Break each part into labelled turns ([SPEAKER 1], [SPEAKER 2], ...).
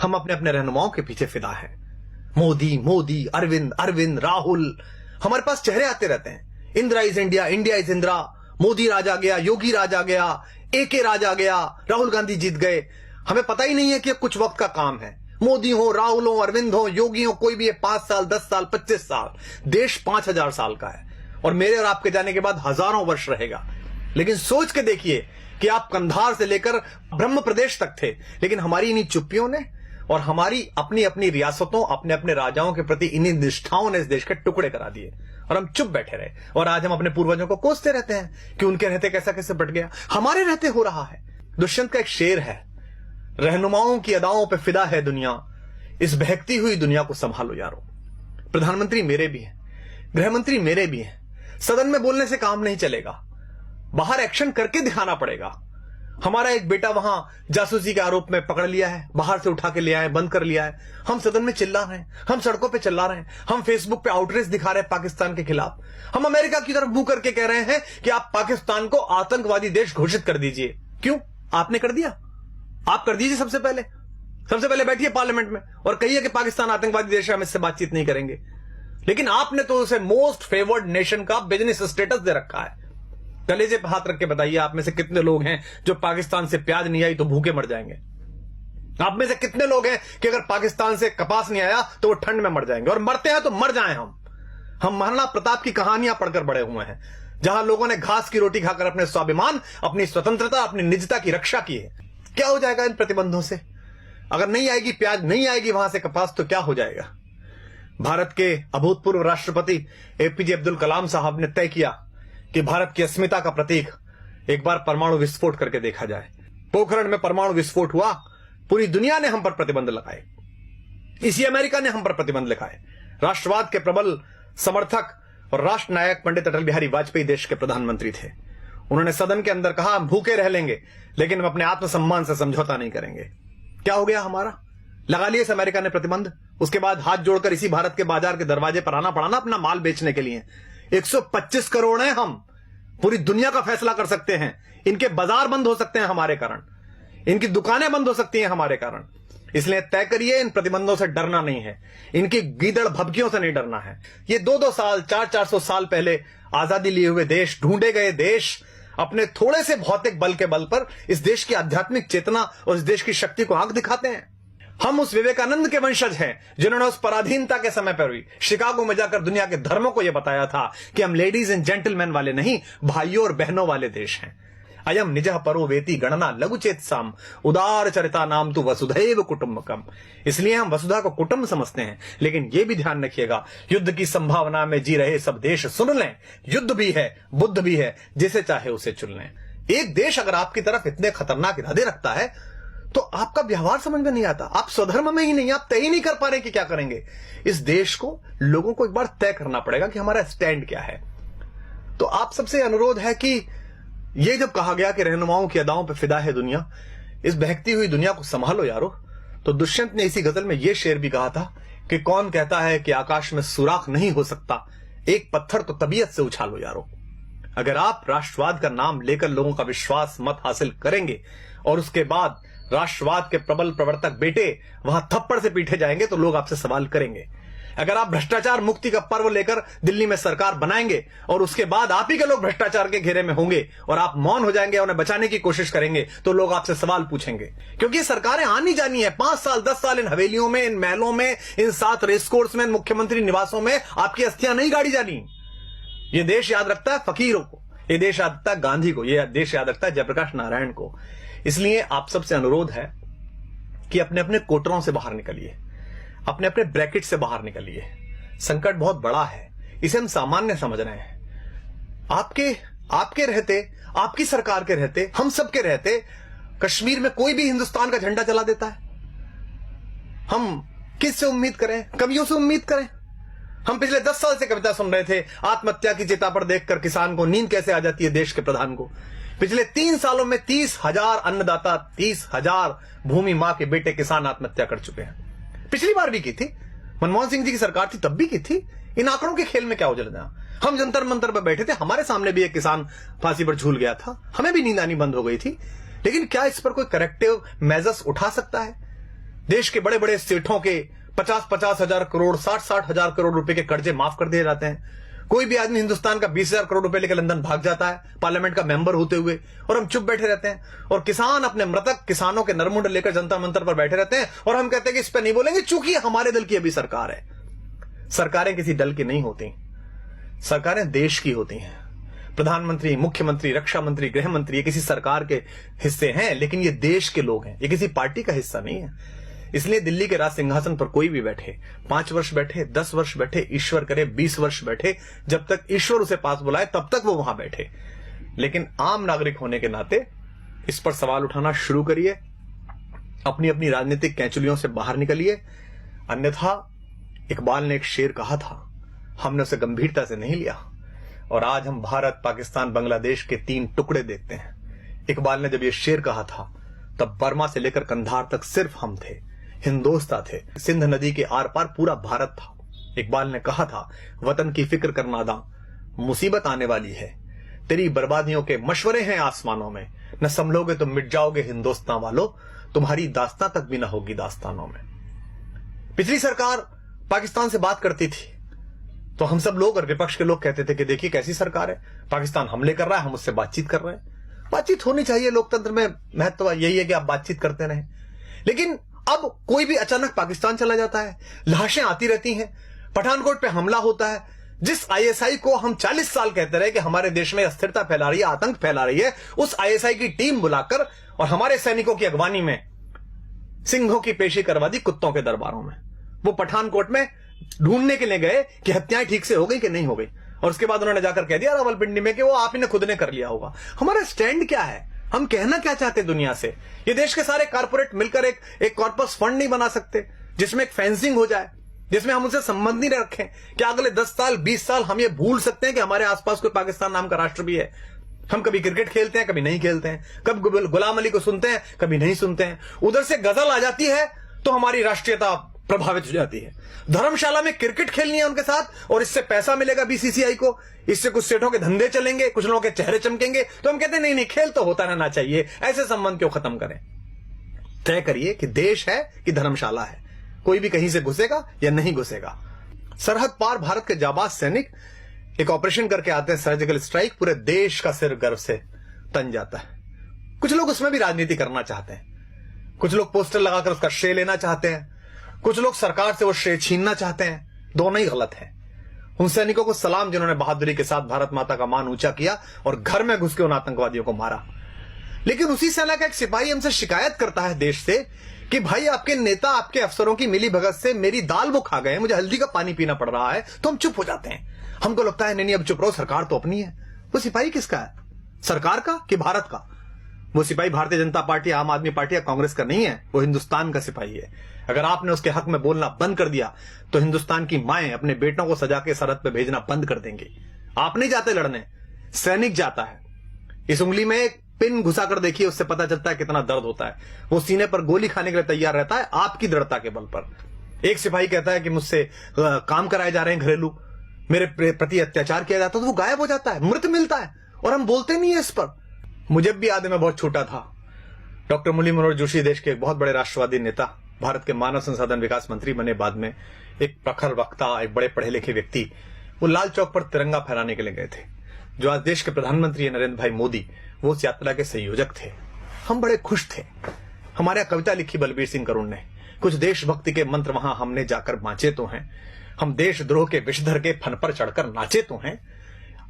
[SPEAKER 1] हम अपने अपने रहनुमाओं के पीछे फिदा हैं। मोदी मोदी, अरविंद अरविंद, राहुल, हमारे पास चेहरे आते रहते हैं। Indira is India, India is Indira, Modi राज आ गया, योगी राज आ गया, एके राज आ गया, राहुल गांधी जीत गए। हमें पता ही नहीं है कि कुछ वक्त का काम है। मोदी हो, राहुल हो, अरविंद हो, योगी हो, कोई भी है, 5 साल, 10 साल, 25 साल, देश 5000 साल का है और मेरे और आपके जाने के बाद हजारों वर्ष रहेगा। लेकिन सोच के देखिए कि आप कंधार से लेकर ब्रह्म प्रदेश तक थे, लेकिन हमारी इन्हीं चुप्पियों ने और हमारी अपनी अपनी रियासतों, अपने अपने राजाओं के प्रति इन्हीं निष्ठाओं ने इस देश के टुकड़े करा दिए और हम चुप बैठे रहे। और आज हम अपने पूर्वजों को कोसते रहते हैं कि उनके रहते कैसा कैसे बट गया, हमारे रहते हो रहा है। दुष्यंत का एक शेर है, रहनुमाओं की अदाओं पे फिदा है दुनिया, इस बहकती हुई दुनिया को संभालो यारो। प्रधानमंत्री मेरे भी हैं, गृहमंत्री मेरे भी हैं। सदन में बोलने से काम नहीं चलेगा, बाहर एक्शन करके दिखाना पड़ेगा। हमारा एक बेटा वहां जासूसी के आरोप में पकड़ लिया है, बाहर से उठा के ले आए, बंद कर लिया है। हम सदन में चिल्ला रहे हैं, हम सड़कों पे चिल्ला रहे हैं, हम फेसबुक पे आउटरीच दिखा रहे हैं पाकिस्तान के खिलाफ। हम अमेरिका की तरफ मुंह करके कह रहे हैं कि आप पाकिस्तान को आतंकवादी देश घोषित कर दीजिए। क्यों? आपने कर दिया, आप कर दीजिए। सबसे पहले बैठिए पार्लियामेंट में और कहिए कि पाकिस्तान आतंकवादी देश है, हम इससे बातचीत नहीं करेंगे। लेकिन आपने तो उसे मोस्ट फेवर्ड नेशन का बिजनेस स्टेटस दे रखा है। कलेजे पे हाथ रख के बताइए, आप में से कितने लोग हैं जो पाकिस्तान से प्याज नहीं आई तो भूखे मर जाएंगे? आप में से कितने लोग हैं कि अगर पाकिस्तान से कपास नहीं आया तो वो ठंड में मर जाएंगे? और मरते हैं तो मर जाएं। हम महाराणा प्रताप की कहानियां पढ़कर बड़े हुए हैं, जहां लोगों ने घास की रोटी खाकर अपने स्वाभिमान, अपनी स्वतंत्रता, अपनी निजता की रक्षा की है। क्या हो जाएगा इन प्रतिबंधों से? अगर नहीं आएगी प्याज, नहीं आएगी वहां से कपास, तो क्या हो जाएगा? भारत के अभूतपूर्व राष्ट्रपति एपीजे अब्दुल कलाम साहब ने तय किया कि भारत की अस्मिता का प्रतीक एक बार परमाणु विस्फोट करके देखा जाए। पोखरण में परमाणु विस्फोट हुआ, पूरी दुनिया ने हम पर प्रतिबंध लगाए, इसी अमेरिका ने हम पर प्रतिबंध लगाए। राष्ट्रवाद के प्रबल समर्थक और राष्ट्र नायक पंडित अटल बिहारी वाजपेयी देश के प्रधानमंत्री थे। उन्होंने सदन के अंदर कहा, हम भूखे रह लेंगे लेकिन हम अपने आत्मसम्मान से समझौता नहीं करेंगे। क्या हो गया हमारा? लगा लिए इस अमेरिका ने प्रतिबंध। उसके बाद हाथ जोड़कर इसी भारत के बाजार के दरवाजे पर आना पड़ा ना अपना माल बेचने के लिए। 125 करोड़ हैं हम, पूरी दुनिया का फैसला कर सकते हैं। इनके बाजार बंद हो सकते हैं हमारे कारण, इनकी दुकानें बंद हो सकती हैं हमारे कारण। इसलिए तय करिए, इन प्रतिबंधों से डरना नहीं है, इनकी गीदड़ भभकियों से नहीं डरना है। ये 2-2 साल, 400-400 साल पहले आजादी लिए हुए देश, ढूंढे गए देश, अपने थोड़े से भौतिक बल के बल पर इस देश की आध्यात्मिक चेतना और इस देश की शक्ति को आंख दिखाते हैं। हम उस विवेकानंद के वंशज हैं जिन्होंने उस पराधीनता के समय पर भी शिकागो में जाकर दुनिया के धर्मों को यह बताया था कि हम लेडीज एंड जेंटलमैन वाले नहीं, भाइयों और बहनों वाले देश हैं। अयम निजः परो वेति गणना लघुचेत साम उदार चरिता नाम तु वसुधैव कुटुंबकम। इसलिए हम वसुधा को कुटुंब समझते हैं। लेकिन यह भी ध्यान रखिएगा, युद्ध की संभावना में जी रहे सब देश सुन लें, युद्ध भी है, बुद्ध भी है, जिसे चाहे उसे चुन लें। एक देश अगर आपकी तरफ इतने खतरनाक इरादे रखता है तो आपका व्यवहार समझ में नहीं आता, आप स्वधर्म में ही नहीं, आप तय ही नहीं कर पा रहे कि क्या करेंगे। इस देश को, लोगों को एक बार तय करना पड़ेगा कि हमारा स्टैंड क्या है। तो आप सबसे अनुरोध है कि ये जब कहा गया कि रहनुमाओं की अदाओं पे फिदा है दुनिया, इस बहकती हुई दुनिया को संभालो यारो, तो दुष्यंत ने इसी गजल में यह शेर भी कहा था कि कौन कहता है कि आकाश में सुराख नहीं हो सकता, एक पत्थर तो तबीयत से उछालो यारो। अगर आप राष्ट्रवाद का नाम लेकर लोगों का विश्वास मत हासिल करेंगे और उसके बाद राष्ट्रवाद के प्रबल प्रवर्तक बेटे वहां थप्पड़ से पीटे जाएंगे तो लोग आपसे सवाल करेंगे। अगर आप भ्रष्टाचार मुक्ति का पर्व लेकर दिल्ली में सरकार बनाएंगे और उसके बाद आप ही के लोग भ्रष्टाचार के घेरे में होंगे और आप मौन हो जाएंगे, उन्हें बचाने की कोशिश करेंगे, तो लोग आपसे सवाल पूछेंगे। क्योंकि सरकारें आनी जानी है, 5 साल 10 साल इन हवेलियों में, इन महलों में, इन 7 रेसकोर्स में, मुख्यमंत्री निवासों में आपकी अस्थियां नहीं गाड़ी जानी। ये देश याद रखता है फकीरों को, ये देश याद रखता है गांधी को, ये देश याद रखता है जयप्रकाश नारायण को। इसलिए आप सबसे अनुरोध है कि अपने अपने कोटरों से बाहर निकलिए, अपने अपने ब्रैकेट से बाहर निकलिए। संकट बहुत बड़ा है, इसे हम सामान्य समझ रहे हैं। आपके रहते, आपकी सरकार के रहते, हम सब के रहते कश्मीर में कोई भी हिंदुस्तान का झंडा जला देता है। हम किससे उम्मीद करें? कवियों से उम्मीद करें? हम पिछले 10 साल से कविता सुन रहे थे, आत्महत्या की चिता पर देखकर किसान को नींद कैसे आ जाती है देश के प्रधान को। पिछले 3 सालों में 30,000 अन्नदाता, 30,000 भूमि मां के बेटे किसान आत्महत्या कर चुके हैं। पिछली बार भी की थी, मनमोहन सिंह जी की सरकार थी तब भी की थी। इन आंकड़ों के खेल में क्या उलझना? हम जंतर मंतर पर बैठे थे, हमारे सामने भी एक किसान फांसी पर झूल गया था, हमें भी नींद आनी बंद हो गई थी। लेकिन क्या इस पर कोई करेक्टिव मेजर्स उठा सकता है? देश के बड़े बड़े सेठों के 50-50 हजार करोड़, 60-60 हजार करोड़ रुपए के कर्जे माफ कर दिए जाते हैं। कोई भी आदमी हिंदुस्तान का 20,000 करोड़ रुपए लेकर लंदन भाग जाता है पार्लियामेंट का मेंबर होते हुए, और हम चुप बैठे रहते हैं। और किसान अपने मृतक किसानों के नरमुंड लेकर जनता मंत्र पर बैठे रहते हैं, और हम कहते हैं कि इस पर नहीं बोलेंगे चूंकि हमारे दल की अभी सरकार है। सरकारें किसी दल की नहीं होती, सरकारें देश की होती हैं। प्रधानमंत्री, मुख्यमंत्री, रक्षा मंत्री, गृह मंत्री ये किसी सरकार के हिस्से हैं, लेकिन ये देश के लोग हैं, ये किसी पार्टी का हिस्सा नहीं है। इसलिए दिल्ली के राज सिंहासन पर कोई भी बैठे, 5 वर्ष बैठे, 10 वर्ष बैठे, ईश्वर करे 20 वर्ष बैठे, जब तक ईश्वर उसे पास बुलाए तब तक वो वहां बैठे। लेकिन आम नागरिक होने के नाते इस पर सवाल उठाना शुरू करिए, अपनी अपनी राजनीतिक कैंचुलियों से बाहर निकलिए। अन्यथा इकबाल ने एक शेर कहा था, हमने उसे गंभीरता से नहीं लिया, और आज हम भारत, पाकिस्तान, बांग्लादेश के 3 टुकड़े देखते हैं। इकबाल ने जब यह शेर कहा था तब बर्मा से लेकर कंधार तक सिर्फ हम थे, हिंदोस्तान थे, सिंध नदी के आर पार पूरा भारत था। इकबाल ने कहा था, वतन की फिक्र कर नादा, मुसीबत आने वाली है, तेरी बर्बादियों के मशवरे हैं आसमानों में, न संभलोगे तो मिट जाओगे हिंदुस्तान वालों, तुम्हारी दास्तां तक भी न होगी दास्तानों में। पिछली सरकार पाकिस्तान से बात करती थी तो हम सब लोग और विपक्ष के लोग कहते थे कि देखिए कैसी सरकार है, पाकिस्तान हमले कर रहा है, हम उससे बातचीत कर रहे हैं। बातचीत होनी चाहिए, लोकतंत्र में महत्व यही है कि आप बातचीत करते रहें। लेकिन अब कोई भी अचानक पाकिस्तान चला जाता है, लाशें आती रहती हैं, पठानकोट पे हमला होता है। जिस आईएसआई को हम 40 साल कहते रहे कि हमारे देश में अस्थिरता फैला रही है, आतंक फैला रही है, उस आईएसआई की टीम बुलाकर और हमारे सैनिकों की अगवानी में सिंहों की पेशी करवा दी कुत्तों के दरबारों में। वो पठानकोट में ढूंढने के लिए गए कि हत्याएं ठीक से हो गई कि नहीं हो गई, और उसके बाद उन्होंने जाकर कह दिया रावलपिंडी में कि वो आप ही ने खुद ने कर लिया होगा। हमारा स्टैंड क्या है, हम कहना क्या चाहते हैं दुनिया से? ये देश के सारे कारपोरेट मिलकर एक कॉर्पस फंड नहीं बना सकते जिसमें एक फेंसिंग हो जाए, जिसमें हम उनसे संबंध नहीं रखें? क्या अगले 10 साल 20 साल हम ये भूल सकते हैं कि हमारे आसपास कोई पाकिस्तान नाम का राष्ट्र भी है? हम कभी क्रिकेट खेलते हैं, कभी नहीं खेलते हैं, कभी गुलाम अली को सुनते हैं, कभी नहीं सुनते हैं। उधर से गजल आ जाती है तो हमारी राष्ट्रीयता प्रभावित हो जाती है। धर्मशाला में क्रिकेट खेलनी है उनके साथ और इससे पैसा मिलेगा बीसीसीआई को, इससे कुछ सेठों के धंधे चलेंगे, कुछ लोगों के चेहरे चमकेंगे, तो हम कहते हैं नहीं नहीं, खेल तो होता रहना चाहिए, ऐसे संबंध क्यों खत्म करें? तय करिए कि देश है कि धर्मशाला है, कोई भी कहीं से घुसेगा या नहीं घुसेगा। सरहद पार भारत के जाबाज सैनिक एक ऑपरेशन करके आते हैं, सर्जिकल स्ट्राइक, पूरे देश का सिर गर्व से तन जाता है। कुछ लोग उसमें भी राजनीति करना चाहते हैं, कुछ लोग पोस्टर लगाकर उसका श्रेय लेना चाहते हैं, कुछ लोग सरकार से वो श्रेय छीनना चाहते हैं। दोनों ही गलत है। उन सैनिकों को सलाम जिन्होंने बहादुरी के साथ भारत माता का मान ऊंचा किया और घर में घुस के उन आतंकवादियों को मारा। लेकिन उसी सेना का एक सिपाही हमसे शिकायत करता है देश से कि भाई आपके नेता, आपके अफसरों की मिली भगत से मेरी दाल वो खा गए, मुझे हल्दी का पानी पीना पड़ रहा है। तो हम चुप हो जाते हैं। हमको लगता है नहीं अब चुप रहो, सरकार तो अपनी है। वो सिपाही किसका है, सरकार का कि भारत का? वो सिपाही भारतीय जनता पार्टी, आम आदमी पार्टी या कांग्रेस का नहीं है, वो हिंदुस्तान का सिपाही है। अगर आपने उसके हक में बोलना बंद कर दिया तो हिंदुस्तान की माएं अपने बेटों को सजा के सरहद पे भेजना बंद कर देंगी। आप नहीं जाते लड़ने, सैनिक जाता है। इस उंगली में एक पिन घुसा कर देखिए, उससे पता चलता है कितना दर्द होता है। वो सीने पर गोली खाने के लिए तैयार रहता है आपकी दृढ़ता के बल पर। एक सिपाही कहता है कि मुझसे काम कराए जा रहे हैं घरेलू, मेरे प्रति अत्याचार किया जाता है, तो वो गायब हो जाता है, मृत मिलता है, और हम बोलते नहीं है इस पर। मुझे भी याद है, मैं बहुत छोटा था, डॉक्टर मुरली मनोहर जोशी देश के एक बहुत बड़े राष्ट्रवादी नेता, भारत के मानव संसाधन विकास मंत्री बने बाद में, एक प्रखर वक्ता, एक बड़े पढ़े लिखे व्यक्ति, वो लाल चौक पर तिरंगा फहराने के लिए गए थे। जो आज देश के प्रधानमंत्री है नरेंद्र भाई मोदी, वो उस यात्रा के संयोजक थे। हम बड़े खुश थे। हमारे यहाँ कविता लिखी बलबीर सिंह करुण ने, कुछ देशभक्ति के मंत्र वहां हमने जाकर बांचे तो हैं, हम देशद्रोह के विषधर के फन पर चढ़कर नाचे तो हैं,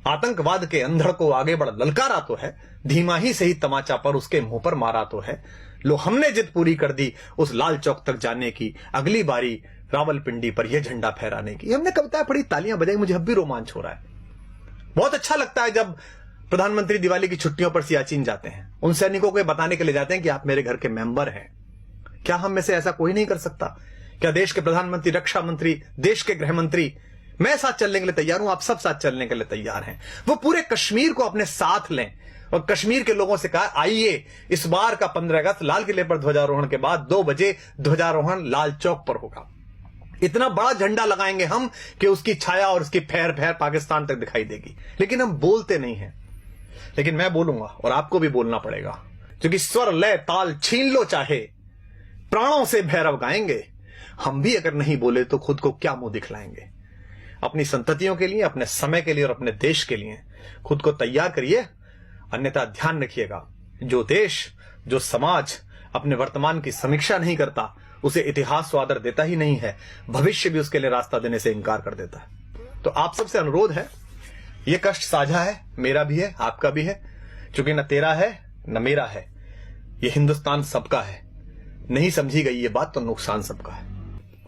[SPEAKER 1] आतंकवाद के अंधड़ को आगे बढ़ ललकारा तो है, धीमा ही सही तमाचा पर उसके मुंह पर मारा तो है। लो हमने जिद पूरी कर दी उस लाल चौक तक जाने की, अगली बारी रावलपिंडी पर यह झंडा फहराने की। हमने कविताएं पढ़ी, तालियां बजाई, मुझे अब भी रोमांच हो रहा है। बहुत अच्छा लगता है जब प्रधानमंत्री दिवाली की छुट्टियों पर सियाचिन जाते हैं, उन सैनिकों को बताने के लिए जाते हैं कि आप मेरे घर के मेंबर हैं। क्या हम में से ऐसा कोई नहीं कर सकता? क्या देश के प्रधानमंत्री, रक्षा मंत्री, देश के गृह मंत्री, मैं साथ चलने के लिए तैयार हूं, आप सब साथ चलने के लिए तैयार हैं। वो पूरे कश्मीर को अपने साथ लें और कश्मीर के लोगों से कहा आइए इस बार का 15 अगस्त लाल किले पर ध्वजारोहण के बाद 2 बजे ध्वजारोहण लाल चौक पर होगा। इतना बड़ा झंडा लगाएंगे हम कि उसकी छाया और उसकी फैर फैर पाकिस्तान तक दिखाई देगी। लेकिन हम बोलते नहीं हैं। लेकिन मैं बोलूंगा और आपको भी बोलना पड़ेगा, क्योंकि स्वर लय ताल छीन लो चाहे, प्राणों से भैरव गाएंगे। हम भी अगर नहीं बोले तो खुद को क्या मुंह दिखलाएंगे। अपनी संततियों के लिए, अपने समय के लिए और अपने देश के लिए खुद को तैयार करिए। अन्यथा ध्यान रखिएगा, जो देश, जो समाज अपने वर्तमान की समीक्षा नहीं करता, उसे इतिहास तो आदर देता ही नहीं है, भविष्य भी उसके लिए रास्ता देने से इनकार कर देता है। तो आप सबसे अनुरोध है, यह कष्ट साझा है, मेरा भी है, आपका भी है, क्योंकि न तेरा है न मेरा है, यह हिंदुस्तान सबका है। नहीं समझी गई ये बात तो नुकसान सबका है।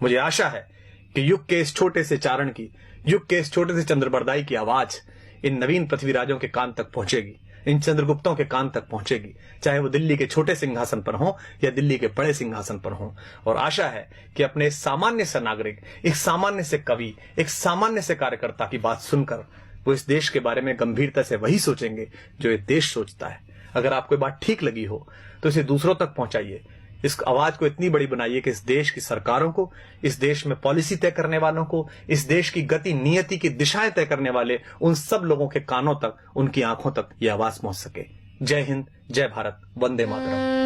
[SPEAKER 1] मुझे आशा है कि युग के इस छोटे से चारण की, युग के इस छोटे से चंद्रबरदाई की आवाज इन नवीन पृथ्वीराजों के कान तक पहुंचेगी, इन चंद्रगुप्तों के कान तक पहुंचेगी, चाहे वो दिल्ली के छोटे सिंहासन पर हो या दिल्ली के बड़े सिंहासन पर हो। और आशा है कि अपने सामान्य से नागरिक, एक सामान्य से कवि, एक सामान्य से कार्यकर्ता की बात सुनकर वो इस देश के बारे में गंभीरता से वही सोचेंगे जो ये देश सोचता है। अगर आपको बात ठीक लगी हो तो इसे दूसरों तक पहुंचाइए, इस आवाज को इतनी बड़ी बनाइए कि इस देश की सरकारों को, इस देश में पॉलिसी तय करने वालों को, इस देश की गति नियति की दिशाएं तय करने वाले उन सब लोगों के कानों तक, उनकी आंखों तक यह आवाज पहुंच सके। जय हिंद, जय भारत, वंदे मातरम।